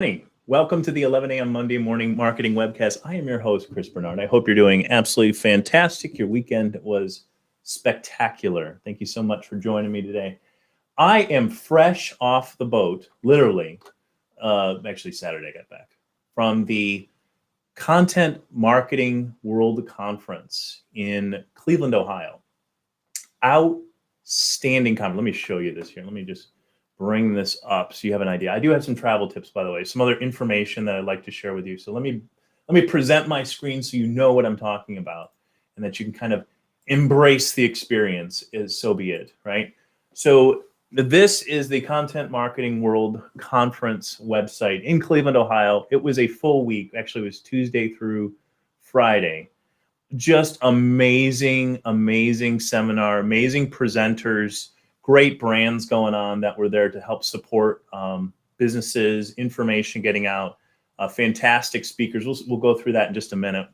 Hey, welcome to the 11 a.m. Monday morning marketing webcast. I am your host, Chris Bernard. I hope you're doing absolutely fantastic. Your weekend was spectacular. Thank you so much for joining me today. I am fresh off the boat, literally. Actually, Saturday I got back from the Content Marketing World Conference in Cleveland, Ohio. Outstanding conference. Let me show you this here. Let me just bring this up so you have an idea. I do have some travel tips, by the way, some other information that I'd like to share with you. So let me present my screen so you know what I'm talking about and that you can kind of embrace the experience, is so be it, right? So this is the Content Marketing World Conference website in Cleveland, Ohio. It was a full week. Actually, it was Tuesday through Friday. Just amazing, amazing seminar, amazing presenters, great brands going on that were there to help support businesses, information getting out, fantastic speakers. We'll go through that in just a minute.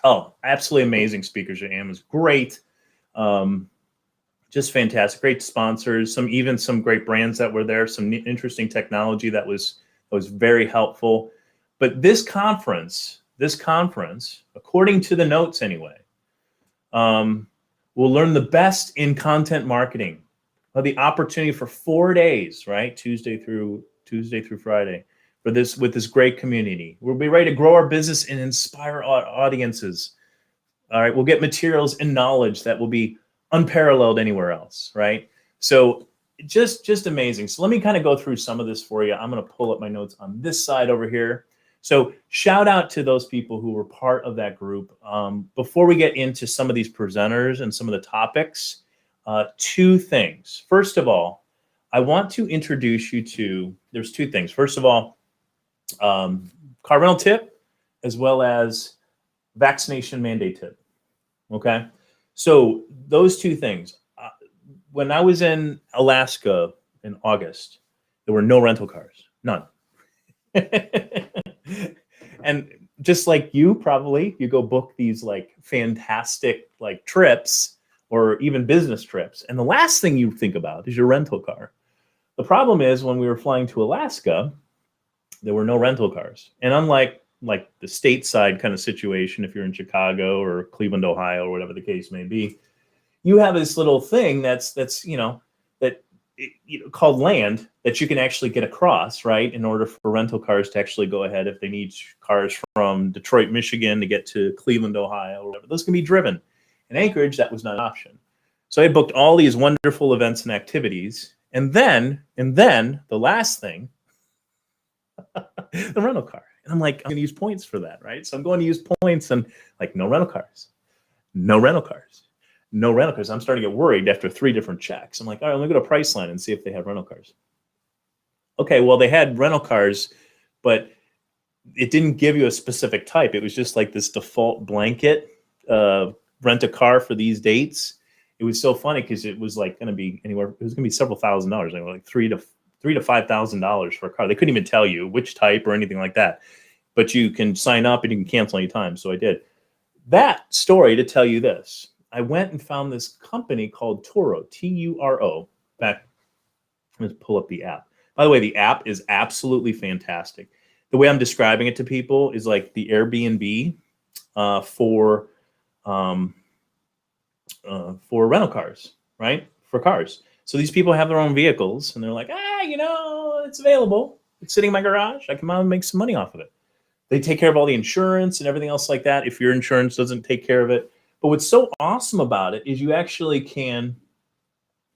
Oh, absolutely amazing speakers. Am was great. Just fantastic. Great sponsors, some great brands that were there, some interesting technology that was very helpful. But this conference, according to the notes anyway, will learn the best in content marketing. The opportunity for 4 days, right? Tuesday through Friday, with this great community. We'll be ready to grow our business and inspire audiences. All right, we'll get materials and knowledge that will be unparalleled anywhere else, right? So just amazing. So let me kind of go through some of this for you. I'm going to pull up my notes on this side over here. So shout out to those people who were part of that group. Before we get into some of these presenters and some of the topics, two things. First of all, I want to introduce you to, there's two things. First of all, car rental tip, as well as vaccination mandate tip. Okay. So those two things. When I was in Alaska in August, there were no rental cars, none. And just like you, probably, you go book these like fantastic like trips or even business trips. And the last thing you think about is your rental car. The problem is when we were flying to Alaska, there were no rental cars. And unlike like the stateside kind of situation, if you're in Chicago or Cleveland, Ohio, or whatever the case may be, you have this little thing that's called land that you can actually get across, right? In order for rental cars to actually go ahead, if they need cars from Detroit, Michigan to get to Cleveland, Ohio, or whatever, those can be driven. In Anchorage, that was not an option. So I booked all these wonderful events and activities. And then the last thing, the rental car. And I'm like, I'm going to use points for that, right? So I'm going to use points and like, no rental cars, no rental cars, no rental cars. I'm starting to get worried after 3 different checks. I'm like, all right, let me go to Priceline and see if they have rental cars. Okay, well, they had rental cars, but it didn't give you a specific type. It was just like this default blanket, rent a car for these dates. It was so funny because it was like going to be anywhere. It was going to be several $1,000s, like $3,000 to $5,000 for a car. They couldn't even tell you which type or anything like that. But you can sign up and you can cancel anytime. So I did. That story to tell you this. I went and found this company called Turo, Turo. Back, let's pull up the app. By the way, the app is absolutely fantastic. The way I'm describing it to people is like the Airbnb for rental cars, right? For cars. So these people have their own vehicles and they're like, it's available. It's sitting in my garage. I can make some money off of it. They take care of all the insurance and everything else like that if your insurance doesn't take care of it. But what's so awesome about it is you actually can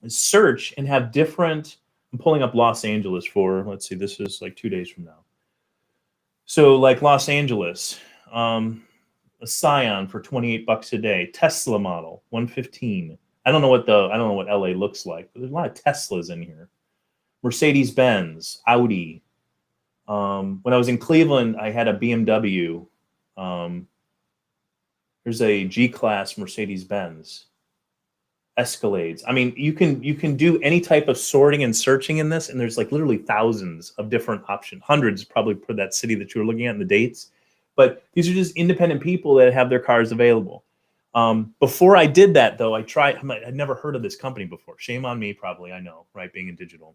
search and have different. I'm pulling up Los Angeles for, let's see, this is like 2 days from now. So like Los Angeles, a Scion for $28 a day, Tesla model 115. I don't know what LA looks like, but there's a lot of Teslas in here. Mercedes-Benz, Audi. When I was in Cleveland, I had a BMW. There's a G-Class Mercedes-Benz. Escalades. I mean, you can do any type of sorting and searching in this, and there's like literally thousands of different options, hundreds probably per that city that you were looking at in the dates. But these are just independent people that have their cars available. Before I did that, though, I'd never heard of this company before. Shame on me, probably, I know, right? Being in digital.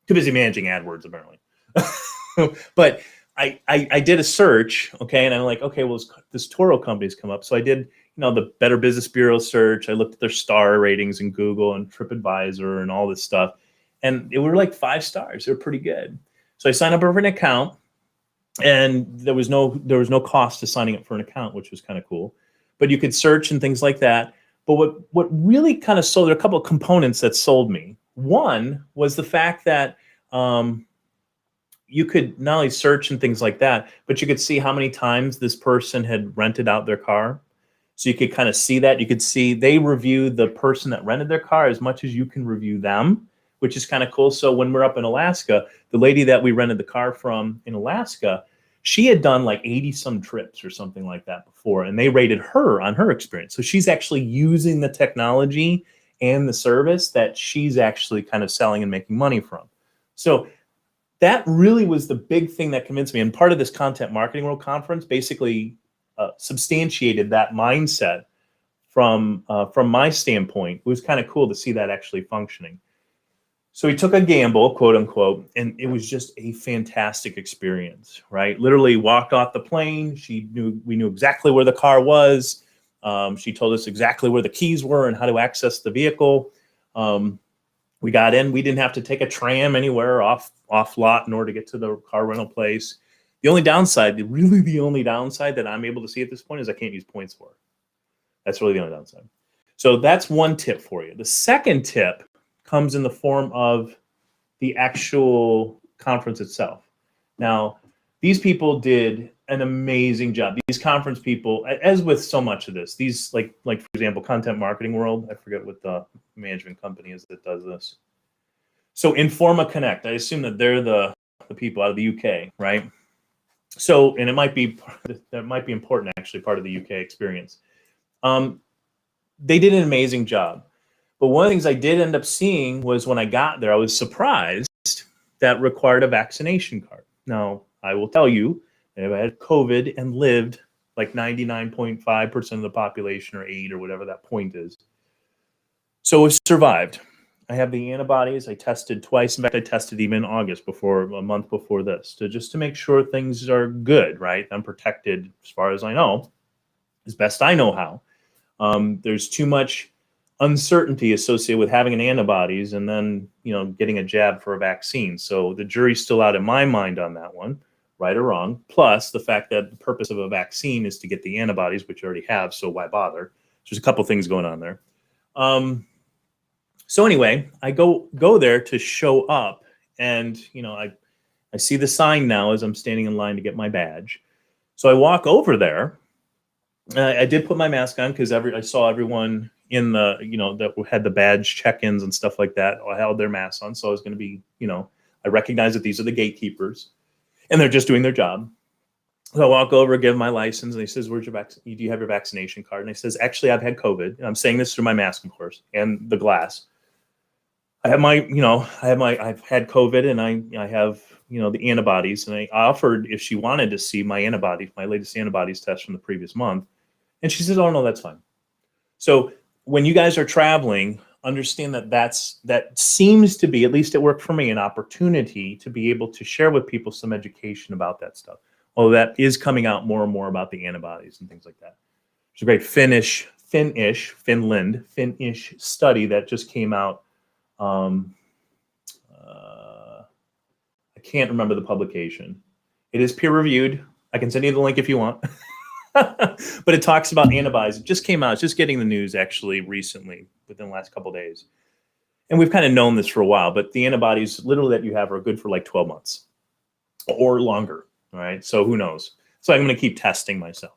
Too busy managing AdWords, apparently. But I did a search, okay, and I'm like, okay, well, this Toro company's come up. So I did, the Better Business Bureau search. I looked at their star ratings in Google and TripAdvisor and all this stuff, and it were like 5 stars. They're pretty good. So I signed up for an account, and there was no cost to signing up for an account, which was kind of cool. But you could search and things like that. But what really kind of sold, there are a couple of components that sold me. One was the fact that you could not only search and things like that, but you could see how many times this person had rented out their car. So you could kind of see that. You could see they review the person that rented their car as much as you can review them, which is kind of cool. So when we're up in Alaska, the lady that we rented the car from in Alaska, she had done like 80 some trips or something like that before, and they rated her on her experience. So she's actually using the technology and the service that she's actually kind of selling and making money from. So that really was the big thing that convinced me. And part of this Content Marketing World Conference basically substantiated that mindset from my standpoint. It was kind of cool to see that actually functioning. So we took a gamble, quote unquote, and it was just a fantastic experience, right? Literally walked off the plane. We knew exactly where the car was. She told us exactly where the keys were and how to access the vehicle. We got in. We didn't have to take a tram anywhere off lot in order to get to the car rental place. The only downside that I'm able to see at this point is I can't use points for it. That's really the only downside. So that's one tip for you. The second tip comes in the form of the actual conference itself. Now, these people did an amazing job. These conference people, as with so much of this, these like for example, Content Marketing World, I forget what the management company is that does this. So Informa Connect, I assume that they're the people out of the UK, right? So, and that might be important, actually, part of the UK experience. They did an amazing job. But one of the things I did end up seeing was when I got there, I was surprised that required a vaccination card. Now, I will tell you, I had COVID and lived like 99.5% of the population, or 8, or whatever that point is. So I've survived. I have the antibodies. I tested twice. In fact, I tested even in August, a month before this, just to make sure things are good, right? I'm protected as far as I know, as best I know how. There's too much uncertainty associated with having an antibodies and then, getting a jab for a vaccine. So the jury's still out in my mind on that one, right or wrong. Plus the fact that the purpose of a vaccine is to get the antibodies, which you already have. So why bother? There's a couple things going on there. So anyway, I go there to show up, and I see the sign now as I'm standing in line to get my badge. So I walk over there. I did put my mask on because I saw everyone in the that had the badge check-ins and stuff like that. I held their masks on, so I was going to be I recognize that these are the gatekeepers, and they're just doing their job. So I walk over, give my license, and he says, "Where's your vaccine? Do you have your vaccination card?" And I says, "Actually, I've had COVID." And I'm saying this through my mask, of course, and the glass. I've had COVID, and I have the antibodies, and I offered if she wanted to see my latest antibodies test from the previous month, and she says, "Oh no, that's fine." So when you guys are traveling, understand that seems to be, at least it worked for me, an opportunity to be able to share with people some education about that stuff. Although that is coming out more and more about the antibodies and things like that. There's a great Finnish study that just came out. I can't remember the publication. It is peer reviewed. I can send you the link if you want. But it talks about antibodies. It just came out. It's just getting the news actually recently, within the last couple of days. And we've kind of known this for a while, but the antibodies literally that you have are good for like 12 months or longer. All right. So who knows? So I'm going to keep testing myself.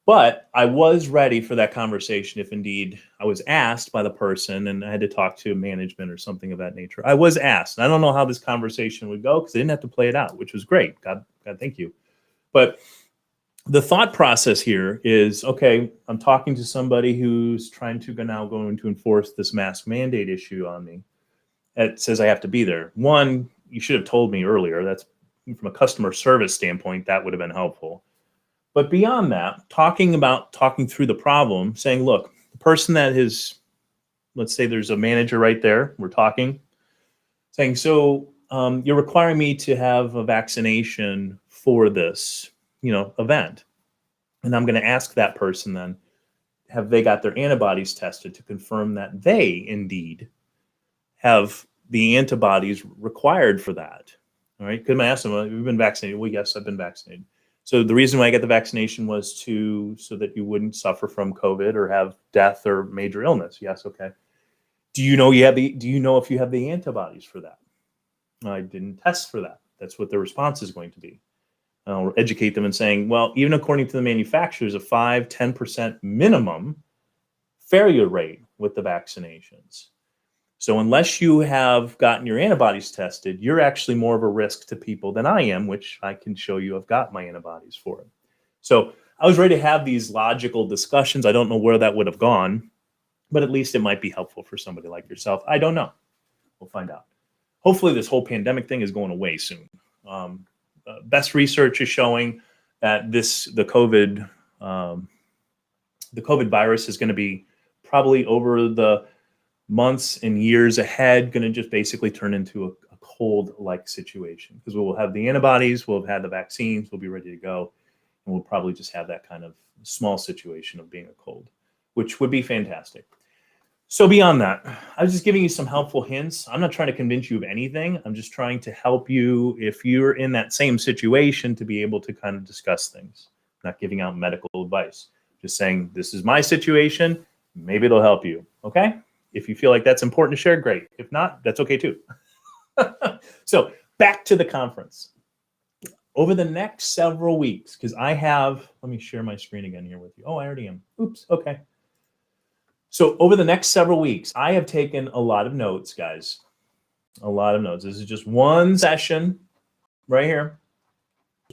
But I was ready for that conversation if indeed I was asked by the person, and I had to talk to management or something of that nature. I was asked. And I don't know how this conversation would go because I didn't have to play it out, which was great. God, thank you. But the thought process here is, okay, I'm talking to somebody who's trying to going to enforce this mask mandate issue on me. It says I have to be there. One, you should have told me earlier. That's from a customer service standpoint, that would have been helpful. But beyond that, talking through the problem, saying, look, the person that is, let's say there's a manager right there, we're talking, saying, so you're requiring me to have a vaccination for this, event. And I'm going to ask that person then, have they got their antibodies tested to confirm that they indeed have the antibodies required for that? All right. Because I asked them, have you been vaccinated? Well, yes, I've been vaccinated. So the reason why I got the vaccination was so that you wouldn't suffer from COVID or have death or major illness. Yes. Okay. Do you know if you have the antibodies for that? I didn't test for that. That's what the response is going to be. I'll educate them in saying, well, even according to the manufacturers, a 5-10% minimum failure rate with the vaccinations. So unless you have gotten your antibodies tested, you're actually more of a risk to people than I am, which I can show you I've got my antibodies for it. So I was ready to have these logical discussions. I don't know where that would have gone, but at least it might be helpful for somebody like yourself. I don't know. We'll find out. Hopefully this whole pandemic thing is going away soon. Best research is showing that the COVID virus is going to be probably over the months and years ahead, going to just basically turn into a cold-like situation, because we will have the antibodies, we'll have had the vaccines, we'll be ready to go, and we'll probably just have that kind of small situation of being a cold, which would be fantastic. So beyond that, I was just giving you some helpful hints. I'm not trying to convince you of anything. I'm just trying to help you, if you're in that same situation, to be able to kind of discuss things. I'm not giving out medical advice. Just saying, this is my situation. Maybe it'll help you. Okay? If you feel like that's important to share, great. If not, that's okay too. So back to the conference. Over the next several weeks, because let me share my screen again here with you. Oh, I already am. Oops. Okay. So over the next several weeks, I have taken a lot of notes, guys. A lot of notes. This is just one session right here.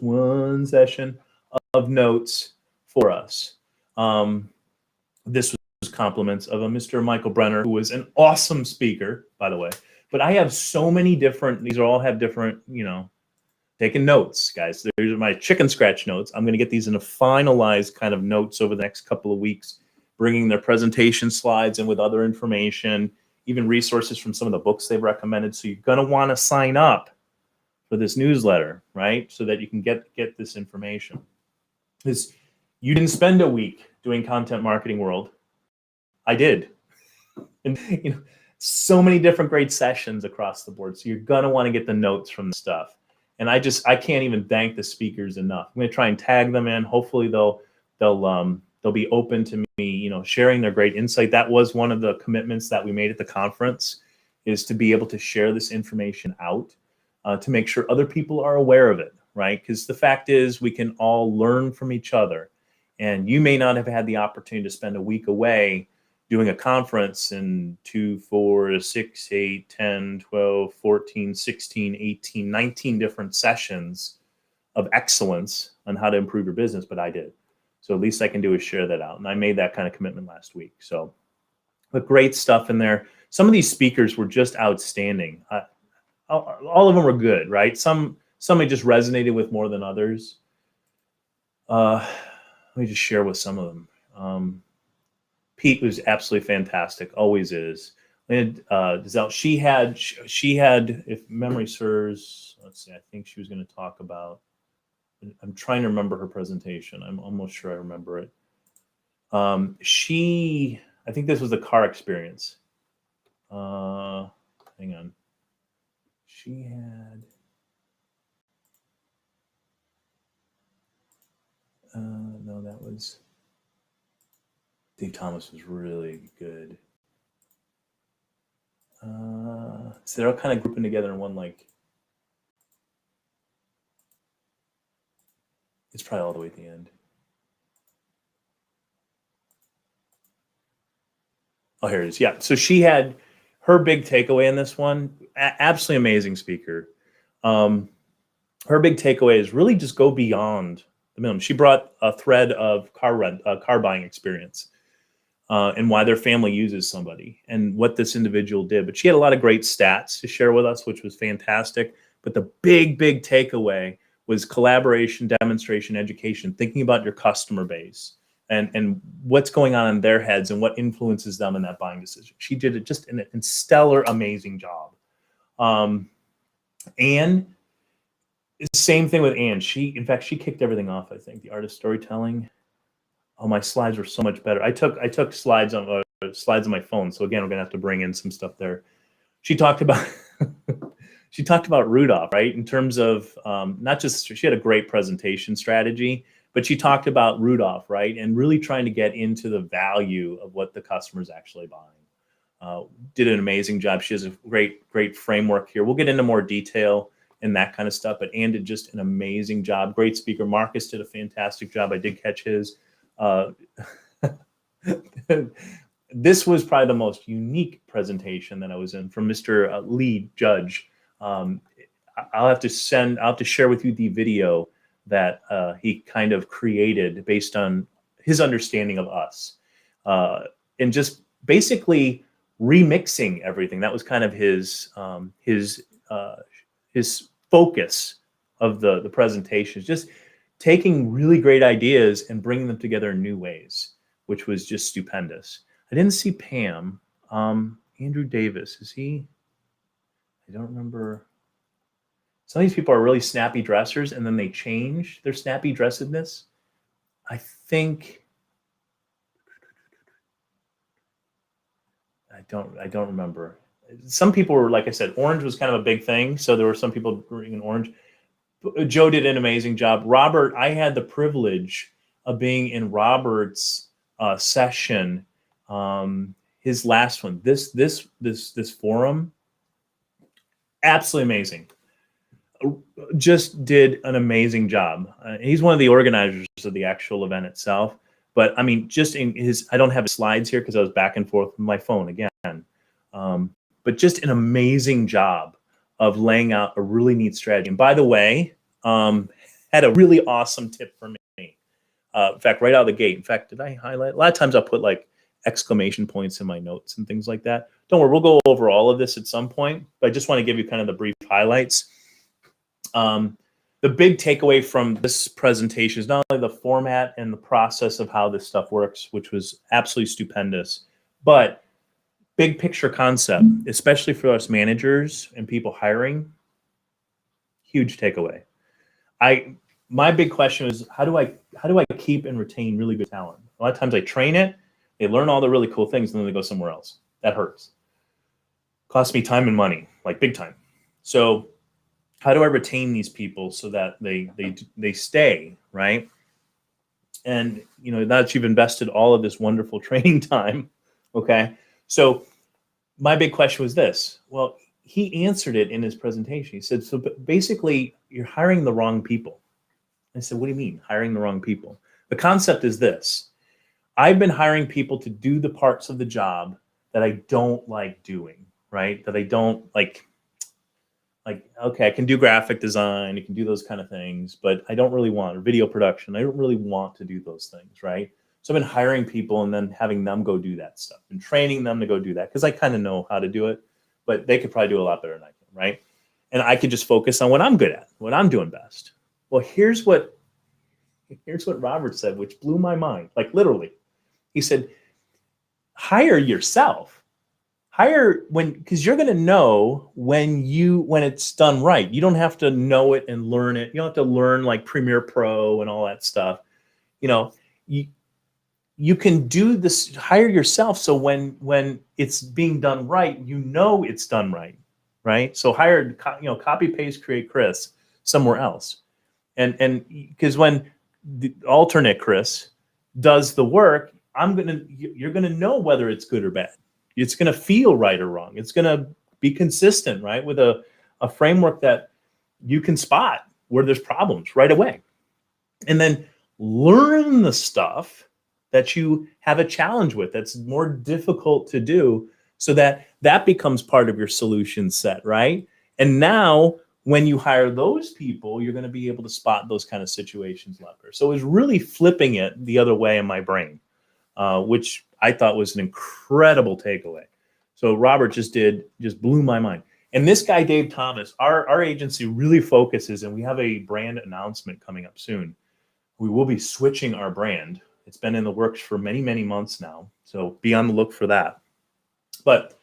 One session of notes for us. This was compliments of a Mr. Michael Brenner, who was an awesome speaker, by the way. But I have so many these all have different, taking notes, guys. These are my chicken scratch notes. I'm going to get these in a finalized kind of notes over the next couple of weeks, bringing their presentation slides and with other information, even resources from some of the books they've recommended. So you're going to want to sign up for this newsletter, right? So that you can get this information. Because you didn't spend a week doing Content Marketing World. I did. And so many different great sessions across the board. So you're going to want to get the notes from the stuff. And I can't even thank the speakers enough. I'm going to try and tag them in. Hopefully they'll be open to me, sharing their great insight. That was one of the commitments that we made at the conference, is to be able to share this information out, to make sure other people are aware of it, right? Because the fact is, we can all learn from each other. And you may not have had the opportunity to spend a week away doing a conference in 2, 4, 6, 8, 10, 12, 14, 16, 18, 19 different sessions of excellence on how to improve your business, but I did. So at least I can do is share that out. And I made that kind of commitment last week. So, but great stuff in there. Some of these speakers were just outstanding. All of them were good, right? Some I just resonated with more than others. Let me just share with some of them. Pete was absolutely fantastic, always is. And Giselle, she had, if memory serves, let's see, I think she was going to talk about, I'm trying to remember her presentation. I'm almost sure I remember it. I think this was the car experience. Hang on. She had, no, that was, Dave Thomas was really good. So they're all kind of grouping together in one, it's probably all the way at the end. Oh, here it is. Yeah. So she had her big takeaway in this one. Absolutely amazing speaker. Her big takeaway is really just go beyond the minimum. She brought a thread of car buying experience, and why their family uses somebody and what this individual did. But she had a lot of great stats to share with us, which was fantastic. But the big takeaway was collaboration, demonstration, education, thinking about your customer base and what's going on in their heads and what influences them in that buying decision. She did it just in stellar, amazing job. And same thing with Anne. In fact, she kicked everything off. I think the art of storytelling. Oh, my slides were so much better. I took slides on my phone. So again, we're gonna have to bring in some stuff there. She talked about she talked about Rudolph, right? In terms of not just, she had a great presentation strategy, but she talked about Rudolph, right? And really trying to get into the value of what the customer's actually buying. Did an amazing job. She has a great framework here. We'll get into more detail and that kind of stuff, but Anne did just an amazing job. Great speaker. Marcus did a fantastic job. I did catch his. This was probably the most unique presentation that I was in from Mr. Lee Judge. I'll have to share with you the video that he kind of created based on his understanding of us, and just basically remixing everything. That was kind of his focus of the presentations, just taking really great ideas and bringing them together in new ways, which was just stupendous. I didn't see Pam. Andrew Davis, is he? I don't remember. Some of these people are really snappy dressers, and then they change their snappy dressedness. I think, I don't remember. Some people were, like I said, orange was kind of a big thing, so there were some people bringing orange. Joe did an amazing job. Robert, I had the privilege of being in Robert's session, his last one. This forum, absolutely amazing. Just did an amazing job. He's one of the organizers of the actual event itself. But I mean, just in his, I don't have his slides here because I was back and forth with my phone again. But just an amazing job of laying out a really neat strategy. And by the way, had a really awesome tip for me. In fact, right out of the gate. In fact, did I highlight? A lot of times I'll put like exclamation points in my notes and things like that. Don't worry, we'll go over all of this at some point, but I just want to give you kind of the brief highlights. The big takeaway from this presentation is not only the format and the process of how this stuff works, which was absolutely stupendous, but big picture concept, especially for us managers and people hiring, huge takeaway. My big question is, how do I keep and retain really good talent? A lot of times I train it, they learn all the really cool things, and then they go somewhere else. That hurts. Costs me time and money, like big time. So how do I retain these people so that they stay, right? And you know, that you've invested all of this wonderful training time, okay? So my big question was this. Well, he answered it in his presentation. He said, so basically you're hiring the wrong people. I said, what do you mean hiring the wrong people? The concept is this. I've been hiring people to do the parts of the job that I don't like doing, right? That I don't like, okay, I can do graphic design, I can do those kind of things, but I don't really want, or video production, I don't really want to do those things, right? So I've been hiring people and then having them go do that stuff and training them to go do that because I kind of know how to do it, but they could probably do a lot better than I can, right? And I could just focus on what I'm good at, what I'm doing best. Well, here's what Robert said, which blew my mind, like literally. He said, hire yourself. Hire because you're going to know when it's done right. You don't have to know it and learn it. You don't have to learn like Premiere Pro and all that stuff. You know, you can do this, hire yourself. So when it's being done right, you know it's done right, right? So hire, copy, paste, create Chris somewhere else. And because when the alternate Chris does the work, you're going to know whether it's good or bad. It's going to feel right or wrong. It's going to be consistent, right? With a framework that you can spot where there's problems right away. And then learn the stuff that you have a challenge with that's more difficult to do so that becomes part of your solution set, right? And now when you hire those people, you're going to be able to spot those kind of situations better. So it was really flipping it the other way in my brain, which I thought was an incredible takeaway. So Robert just blew my mind. And this guy, Dave Thomas, our agency really focuses, and we have a brand announcement coming up soon. We will be switching our brand. It's been in the works for many, many months now. So be on the look for that. But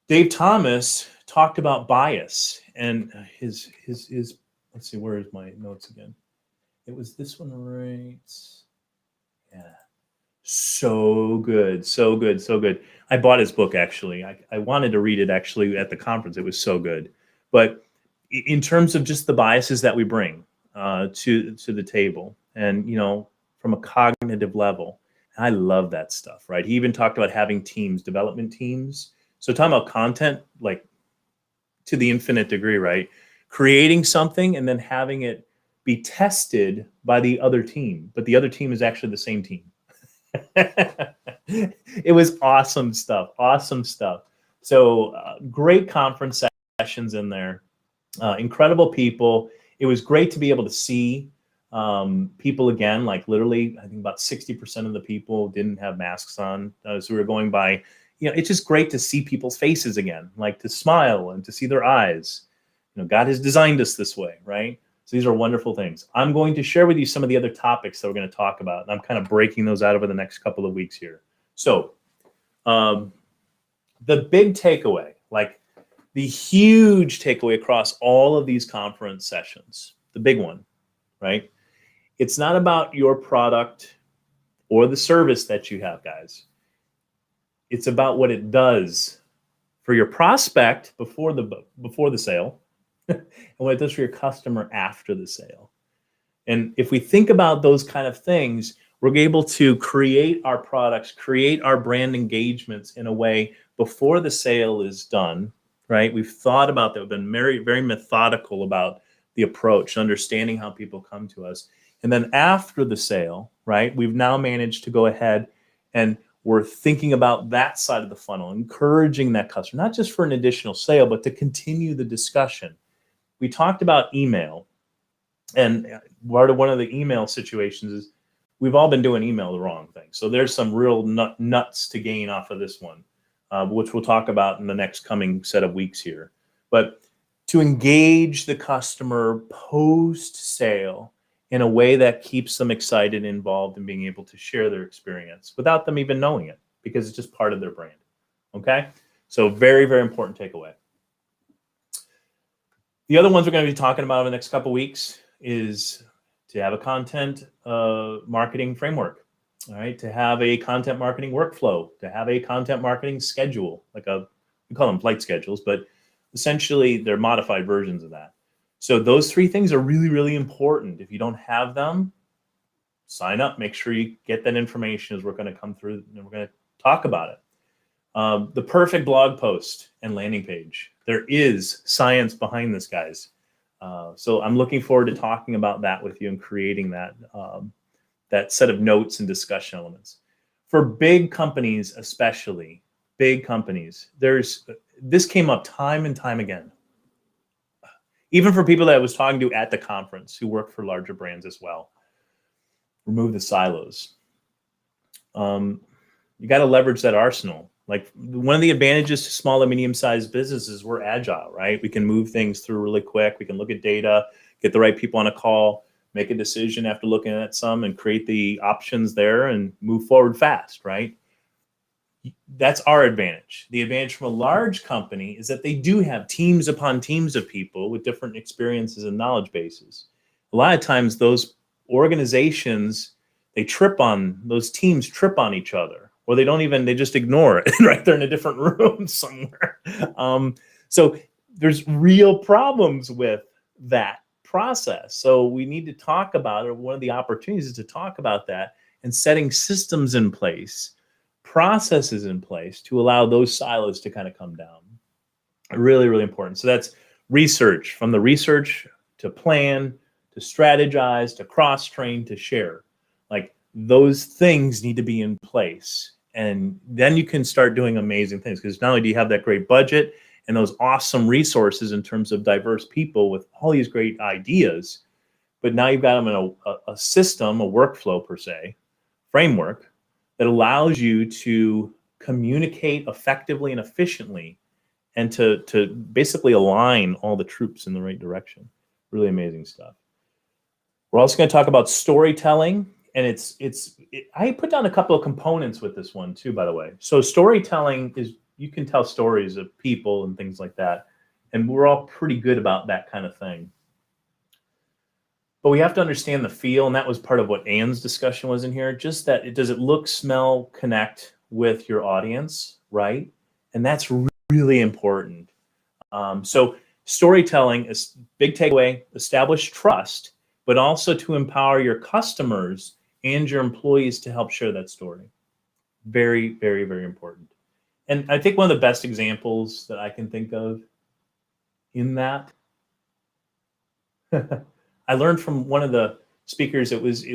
Dave Thomas talked about bias and his let's see, where is my notes again? It was this one, right? Yeah. So good, so good, so good. I bought his book actually. I wanted to read it actually at the conference. It was so good. But in terms of just the biases that we bring to the table, and from a cognitive level, I love that stuff. Right? He even talked about having teams, development teams. So talking about content, like to the infinite degree, right? Creating something and then having it be tested by the other team, but the other team is actually the same team. It was awesome stuff. Awesome stuff. So great conference sessions in there. Incredible people. It was great to be able to see people again. Like literally, I think about 60% of the people didn't have masks on as we were going by. It's just great to see people's faces again, like to smile and to see their eyes. God has designed us this way, right? So these are wonderful things. I'm going to share with you some of the other topics that we're going to talk about. And I'm kind of breaking those out over the next couple of weeks here. So the big takeaway, like the huge takeaway across all of these conference sessions, the big one, right? It's not about your product or the service that you have, guys. It's about what it does for your prospect before the sale and what it does for your customer after the sale. And if we think about those kind of things, we're able to create our products, create our brand engagements in a way before the sale is done, right? We've thought about that. We've been very, very methodical about the approach, understanding how people come to us. And then after the sale, right, we've now managed to go ahead and we're thinking about that side of the funnel, encouraging that customer, not just for an additional sale, but to continue the discussion. We talked about email, and one of the email situations is we've all been doing email the wrong thing. So there's some real nuts to gain off of this one, which we'll talk about in the next coming set of weeks here. But to engage the customer post-sale in a way that keeps them excited and involved in being able to share their experience without them even knowing it, because it's just part of their brand. Okay? So very, very important takeaway. The other ones we're going to be talking about in the next couple of weeks is to have a content marketing framework, all right? To have a content marketing workflow, to have a content marketing schedule, we call them flight schedules, but essentially they're modified versions of that. So those three things are really, really important. If you don't have them, sign up. Make sure you get that information as we're going to come through and we're going to talk about it. The perfect blog post and landing page. There is science behind this, guys. So I'm looking forward to talking about that with you and creating that set of notes and discussion elements. For big companies, especially big companies, this came up time and time again. Even for people that I was talking to at the conference who work for larger brands as well. Remove the silos. You got to leverage that arsenal. Like one of the advantages to small and medium-sized businesses, we're agile, right? We can move things through really quick. We can look at data, get the right people on a call, make a decision after looking at some and create the options there and move forward fast, right? That's our advantage. The advantage from a large company is that they do have teams upon teams of people with different experiences and knowledge bases. A lot of times those organizations, those teams trip on each other, or they just ignore it, right? They're in a different room somewhere. So there's real problems with that process. So we need to talk about it. One of the opportunities is to talk about that and setting systems in place, processes in place to allow those silos to kind of come down. Really, really important. So that's research, from the research to plan, to strategize, to cross-train, to share. Like those things need to be in place. And then you can start doing amazing things, because not only do you have that great budget and those awesome resources in terms of diverse people with all these great ideas, but now you've got them in a system, a workflow per se, framework that allows you to communicate effectively and efficiently and to basically align all the troops in the right direction. Really amazing stuff. We're also going to talk about storytelling, and I put down a couple of components with this one too, by the way. So storytelling is, you can tell stories of people and things like that And we're all pretty good about that kind of thing. But we have to understand the feel, and that was part of what Ann's discussion was in here. Just that does it look, smell, connect with your audience, right? And that's really important. So storytelling is big takeaway: establish trust, but also to empower your customers and your employees to help share that story. Very, very, very important. And I think one of the best examples that I can think of in that, I learned from one of the speakers. It was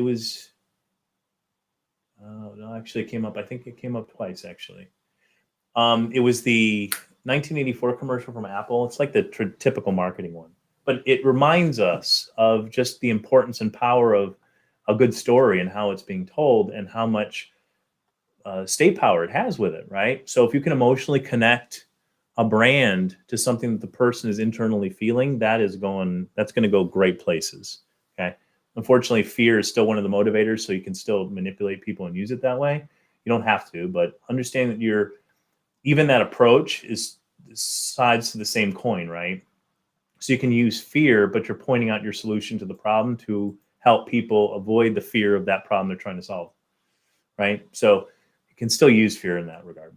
no, actually it came up. I think it came up twice actually. It was the 1984 commercial from Apple. It's like the typical marketing one, but it reminds us of just the importance and power of a good story and how it's being told and how much stay power it has with it, right? So if you can emotionally connect a brand to something that the person is internally feeling, that's going to go great places. Okay. Unfortunately, fear is still one of the motivators, so you can still manipulate people and use it that way. You don't have to, but understand that even that approach is sides to the same coin, right? So you can use fear, but you're pointing out your solution to the problem to help people avoid the fear of that problem they're trying to solve, right? So you can still use fear in that regard.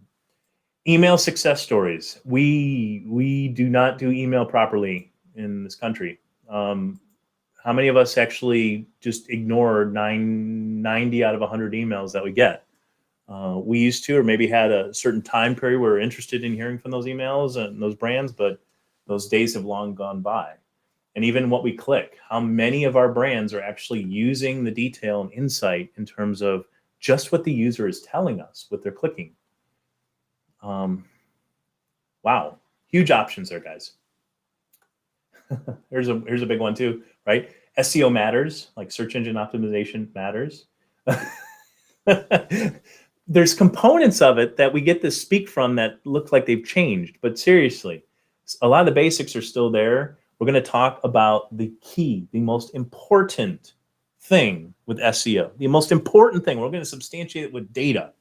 Email success stories. We do not do email properly in this country. How many of us actually just ignore 90 out of 100 emails that we get? We used to, or maybe had a certain time period where we're interested in hearing from those emails and those brands, but those days have long gone by. And even what we click, how many of our brands are actually using the detail and insight in terms of just what the user is telling us, what they're clicking. Wow, huge options there, guys. Here's a big one too, right? SEO matters, like search engine optimization matters. There's components of it that we get to speak from that look like they've changed, but seriously, a lot of the basics are still there. We're going to talk about the key, the most important thing with SEO, the most important thing. We're going to substantiate it with data.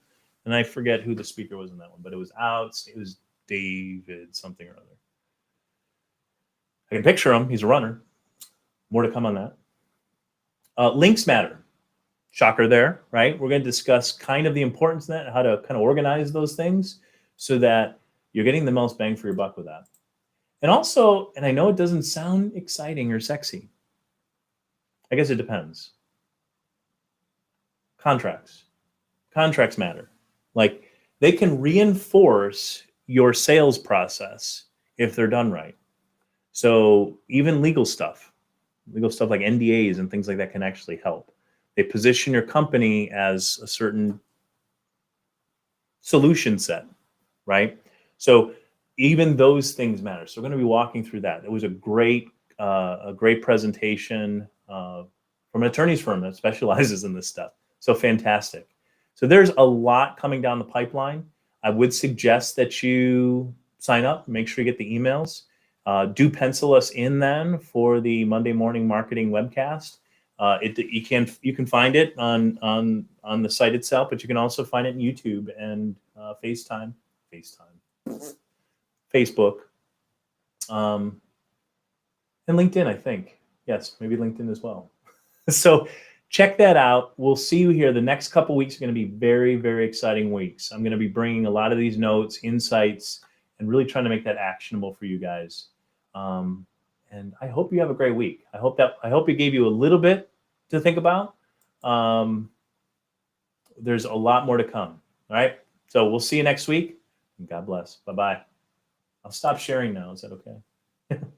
And I forget who the speaker was in that one, but it was David something or other. I can picture him. He's a runner. More to come on that. Links matter. Shocker there, right? We're going to discuss kind of the importance of that, how to kind of organize those things so that you're getting the most bang for your buck with that. And also, and I know it doesn't sound exciting or sexy. I guess it depends. Contracts. Contracts matter. Like they can reinforce your sales process if they're done right. So even legal stuff like NDAs and things like that can actually help. They position your company as a certain solution set, right? So even those things matter. So we're going to be walking through that. It was a great presentation from an attorney's firm that specializes in this stuff. So fantastic. So there's a lot coming down the pipeline. I would suggest that you sign up, make sure you get the emails. Do pencil us in then for the Monday morning marketing webcast. You can find it on the site itself, but you can also find it in YouTube and Facebook, and LinkedIn. I think yes, maybe LinkedIn as well. So check that out. We'll see you here. The next couple weeks are going to be very, very exciting weeks. I'm going to be bringing a lot of these notes, insights, and really trying to make that actionable for you guys. And I hope you have a great week. I hope it gave you a little bit to think about. There's a lot more to come. All right. So we'll see you next week. And God bless. Bye-bye. I'll stop sharing now. Is that okay?